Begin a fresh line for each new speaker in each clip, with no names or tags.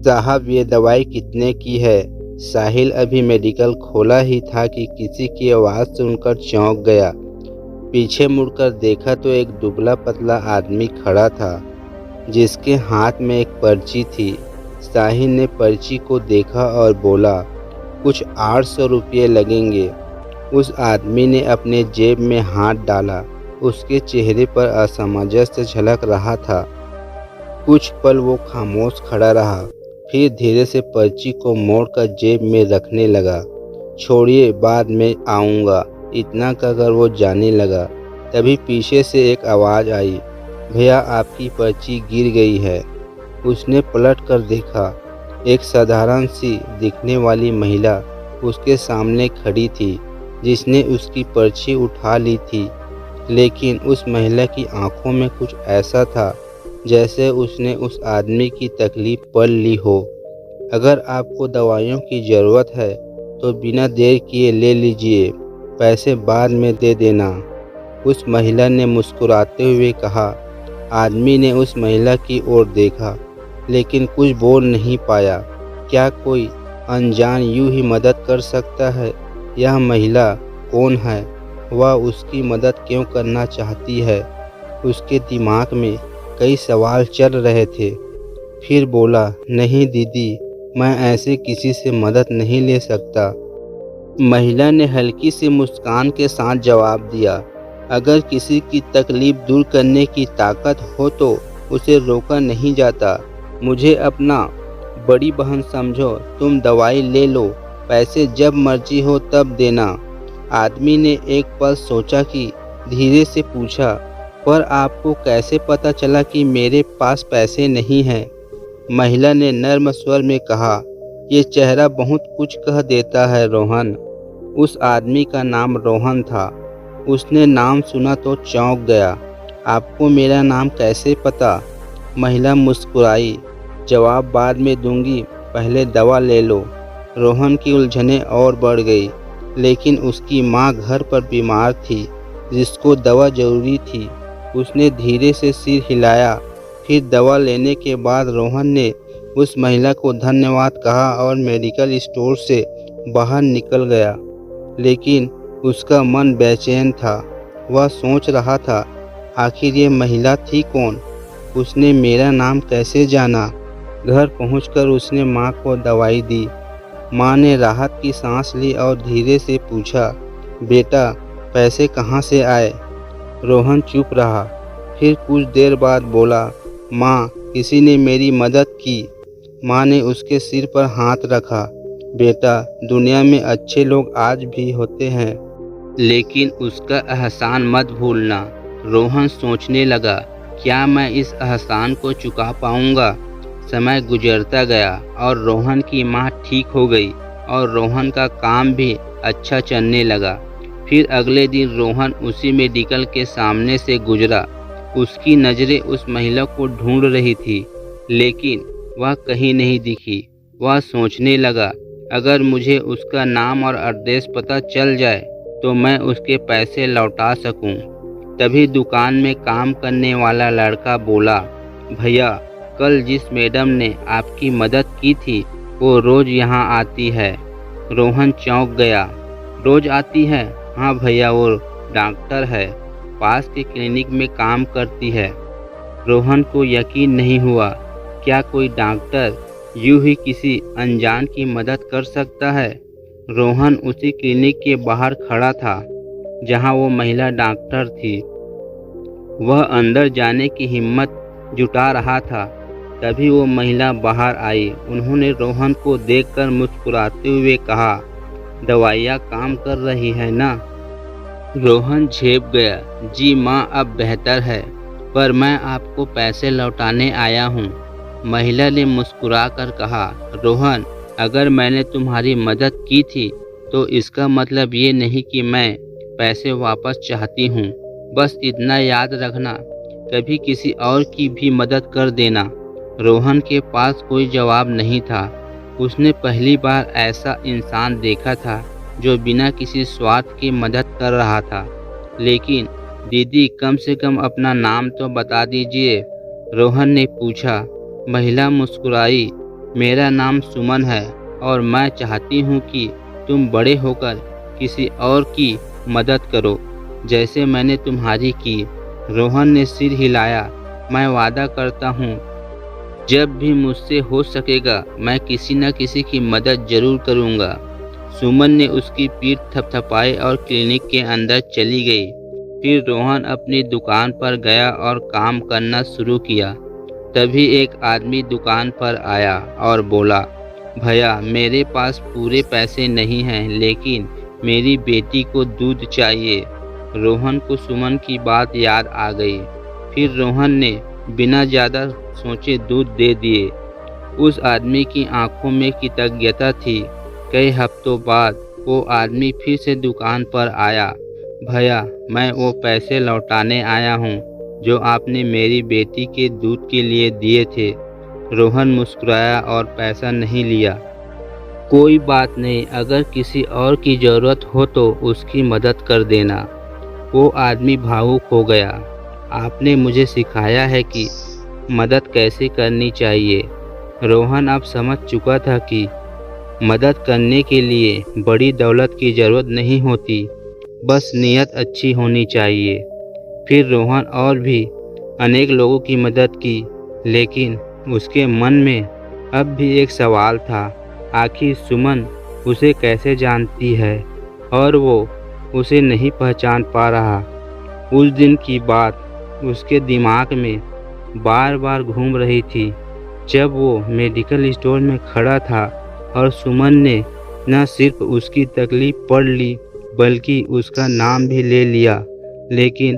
साहब ये दवाई कितने की है? साहिल अभी मेडिकल खोला ही था कि किसी की आवाज़ सुनकर चौंक गया। पीछे मुड़कर देखा तो एक दुबला पतला आदमी खड़ा था जिसके हाथ में एक पर्ची थी। साहिल ने पर्ची को देखा और बोला, कुछ 800 रुपये लगेंगे। उस आदमी ने अपने जेब में हाथ डाला। उसके चेहरे पर असमंजस झलक रहा था। कुछ पल वो खामोश खड़ा रहा, फिर धीरे से पर्ची को मोड़कर जेब में रखने लगा। छोड़िए, बाद में आऊँगा, इतना कहकर वो जाने लगा। तभी पीछे से एक आवाज़ आई, भैया आपकी पर्ची गिर गई है। उसने पलट कर देखा, एक साधारण सी दिखने वाली महिला उसके सामने खड़ी थी जिसने उसकी पर्ची उठा ली थी। लेकिन उस महिला की आंखों में कुछ ऐसा था जैसे उसने उस आदमी की तकलीफ पढ़ ली हो। अगर आपको दवाइयों की ज़रूरत है तो बिना देर किए ले लीजिए, पैसे बाद में दे देना, उस महिला ने मुस्कुराते हुए कहा। आदमी ने उस महिला की ओर देखा लेकिन कुछ बोल नहीं पाया। क्या कोई अनजान यूं ही मदद कर सकता है? यह महिला कौन है? वह उसकी मदद क्यों करना चाहती है? उसके दिमाग में कई सवाल चल रहे थे। फिर बोला, नहीं दीदी, मैं ऐसे किसी से मदद नहीं ले सकता। महिला ने हल्की सी मुस्कान के साथ जवाब दिया, अगर किसी की तकलीफ दूर करने की ताकत हो तो उसे रोका नहीं जाता। मुझे अपना बड़ी बहन समझो, तुम दवाई ले लो, पैसे जब मर्जी हो तब देना। आदमी ने एक पल सोचा कि धीरे से पूछा, पर आपको कैसे पता चला कि मेरे पास पैसे नहीं हैं? महिला ने नर्म स्वर में कहा, ये चेहरा बहुत कुछ कह देता है रोहन। उस आदमी का नाम रोहन था। उसने नाम सुना तो चौंक गया। आपको मेरा नाम कैसे पता? महिला मुस्कुराई, जवाब बाद में दूंगी, पहले दवा ले लो। रोहन की उलझनें और बढ़ गई, लेकिन उसकी माँ घर पर बीमार थी जिसको दवा जरूरी थी। उसने धीरे से सिर हिलाया। फिर दवा लेने के बाद रोहन ने उस महिला को धन्यवाद कहा और मेडिकल स्टोर से बाहर निकल गया। लेकिन उसका मन बेचैन था। वह सोच रहा था, आखिर ये महिला थी कौन? उसने मेरा नाम कैसे जाना? घर पहुंचकर उसने माँ को दवाई दी। माँ ने राहत की सांस ली और धीरे से पूछा, बेटा पैसे कहाँ से आए? रोहन चुप रहा। फिर कुछ देर बाद बोला, माँ किसी ने मेरी मदद की। माँ ने उसके सिर पर हाथ रखा। बेटा दुनिया में अच्छे लोग आज भी होते हैं, लेकिन उसका एहसान मत भूलना। रोहन सोचने लगा, क्या मैं इस एहसान को चुका पाऊंगा? समय गुजरता गया और रोहन की माँ ठीक हो गई और रोहन का काम भी अच्छा चलने लगा। फिर अगले दिन रोहन उसी मेडिकल के सामने से गुजरा। उसकी नज़रें उस महिला को ढूंढ रही थी, लेकिन वह कहीं नहीं दिखी। वह सोचने लगा, अगर मुझे उसका नाम और एड्रेस पता चल जाए तो मैं उसके पैसे लौटा सकूं। तभी दुकान में काम करने वाला लड़का बोला, भैया कल जिस मैडम ने आपकी मदद की थी वो रोज़ यहाँ आती है। रोहन चौंक गया, रोज़ आती है? हाँ भैया, वो डॉक्टर है, पास के क्लिनिक में काम करती है। रोहन को यकीन नहीं हुआ, क्या कोई डॉक्टर यूं ही किसी अनजान की मदद कर सकता है? रोहन उसी क्लिनिक के बाहर खड़ा था जहां वो महिला डॉक्टर थी। वह अंदर जाने की हिम्मत जुटा रहा था। तभी वो महिला बाहर आई। उन्होंने रोहन को देखकर मुस्कुराते हुए कहा, दवाइयाँ काम कर रही है ना? रोहन झेप गया, जी माँ अब बेहतर है, पर मैं आपको पैसे लौटाने आया हूँ। महिला ने मुस्कुराकर कहा, रोहन अगर मैंने तुम्हारी मदद की थी तो इसका मतलब ये नहीं कि मैं पैसे वापस चाहती हूँ। बस इतना याद रखना, कभी किसी और की भी मदद कर देना। रोहन के पास कोई जवाब नहीं था। उसने पहली बार ऐसा इंसान देखा था जो बिना किसी स्वार्थ की मदद कर रहा था। लेकिन दीदी कम से कम अपना नाम तो बता दीजिए, रोहन ने पूछा। महिला मुस्कुराई, मेरा नाम सुमन है और मैं चाहती हूँ कि तुम बड़े होकर किसी और की मदद करो जैसे मैंने तुम्हारी की। रोहन ने सिर हिलाया। मैं वादा करता हूँ जब भी मुझसे हो सकेगा मैं किसी न किसी की मदद जरूर करूँगा। सुमन ने उसकी पीठ थपथपाई और क्लिनिक के अंदर चली गई। फिर रोहन अपनी दुकान पर गया और काम करना शुरू किया। तभी एक आदमी दुकान पर आया और बोला, भैया मेरे पास पूरे पैसे नहीं हैं लेकिन मेरी बेटी को दूध चाहिए। रोहन को सुमन की बात याद आ गई। फिर रोहन ने बिना ज़्यादा सोचे दूध दे दिए। उस आदमी की आंखों में कृतज्ञता थी। कई हफ्तों बाद वो आदमी फिर से दुकान पर आया। भैया मैं वो पैसे लौटाने आया हूँ जो आपने मेरी बेटी के दूध के लिए दिए थे। रोहन मुस्कुराया और पैसा नहीं लिया। कोई बात नहीं, अगर किसी और की ज़रूरत हो तो उसकी मदद कर देना। वो आदमी भावुक हो गया। आपने मुझे सिखाया है कि मदद कैसे करनी चाहिए। रोहन अब समझ चुका था कि मदद करने के लिए बड़ी दौलत की ज़रूरत नहीं होती, बस नीयत अच्छी होनी चाहिए। फिर रोहन और भी अनेक लोगों की मदद की, लेकिन उसके मन में अब भी एक सवाल था, आखिर सुमन उसे कैसे जानती है और वो उसे नहीं पहचान पा रहा। उस दिन की बात उसके दिमाग में बार बार घूम रही थी जब वो मेडिकल स्टोर में खड़ा था और सुमन ने न सिर्फ उसकी तकलीफ पढ़ ली बल्कि उसका नाम भी ले लिया, लेकिन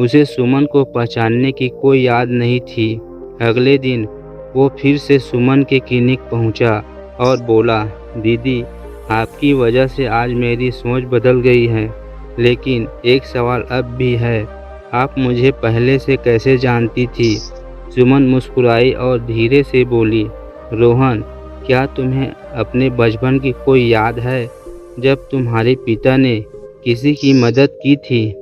उसे सुमन को पहचानने की कोई याद नहीं थी। अगले दिन वो फिर से सुमन के क्लिनिक पहुंचा और बोला, दीदी आपकी वजह से आज मेरी सोच बदल गई है, लेकिन एक सवाल अब भी है, आप मुझे पहले से कैसे जानती थी? सुमन मुस्कुराई और धीरे से बोली, रोहन क्या तुम्हें अपने बचपन की कोई याद है जब तुम्हारे पिता ने किसी की मदद की थी?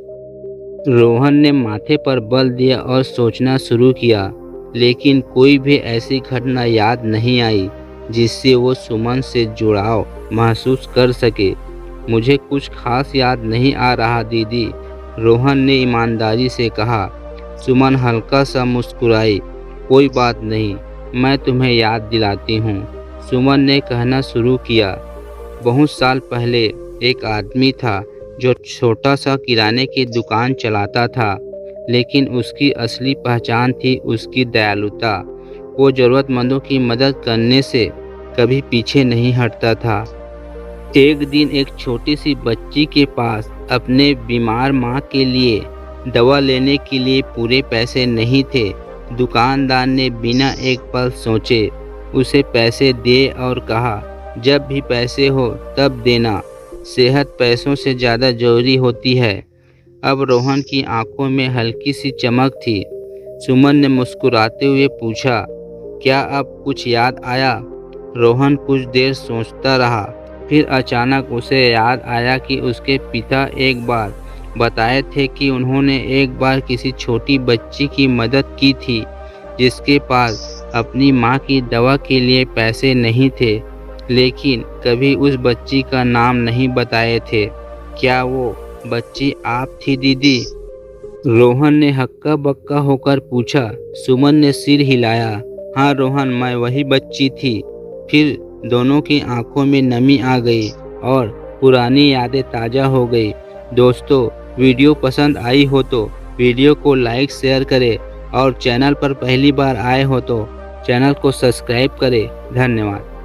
रोहन ने माथे पर बल दिया और सोचना शुरू किया, लेकिन कोई भी ऐसी घटना याद नहीं आई जिससे वो सुमन से जुड़ाव महसूस कर सके। मुझे कुछ खास याद नहीं आ रहा दीदी, रोहन ने ईमानदारी से कहा। सुमन हल्का सा मुस्कुराई, कोई बात नहीं, मैं तुम्हें याद दिलाती हूँ। सुमन ने कहना शुरू किया, बहुत साल पहले एक आदमी था जो छोटा सा किराने की दुकान चलाता था, लेकिन उसकी असली पहचान थी उसकी दयालुता। वो ज़रूरतमंदों की मदद करने से कभी पीछे नहीं हटता था। एक दिन एक छोटी सी बच्ची के पास अपने बीमार माँ के लिए दवा लेने के लिए पूरे पैसे नहीं थे। दुकानदार ने बिना एक पल सोचे उसे पैसे दिए और कहा, जब भी पैसे हो तब देना, सेहत पैसों से ज़्यादा जरूरी होती है। अब रोहन की आंखों में हल्की सी चमक थी। सुमन ने मुस्कुराते हुए पूछा, क्या अब कुछ याद आया? रोहन कुछ देर सोचता रहा, फिर अचानक उसे याद आया कि उसके पिता एक बार बताए थे कि उन्होंने एक बार किसी छोटी बच्ची की मदद की थी जिसके पास अपनी माँ की दवा के लिए पैसे नहीं थे, लेकिन कभी उस बच्ची का नाम नहीं बताए थे। क्या वो बच्ची आप थी दीदी? रोहन ने हक्का बक्का होकर पूछा। सुमन ने सिर हिलाया, हाँ रोहन, मैं वही बच्ची थी। फिर दोनों की आंखों में नमी आ गई और पुरानी यादें ताज़ा हो गई। दोस्तों, वीडियो पसंद आई हो तो वीडियो को लाइक शेयर करें और चैनल पर पहली बार आए हो तो चैनल को सब्सक्राइब करें। धन्यवाद।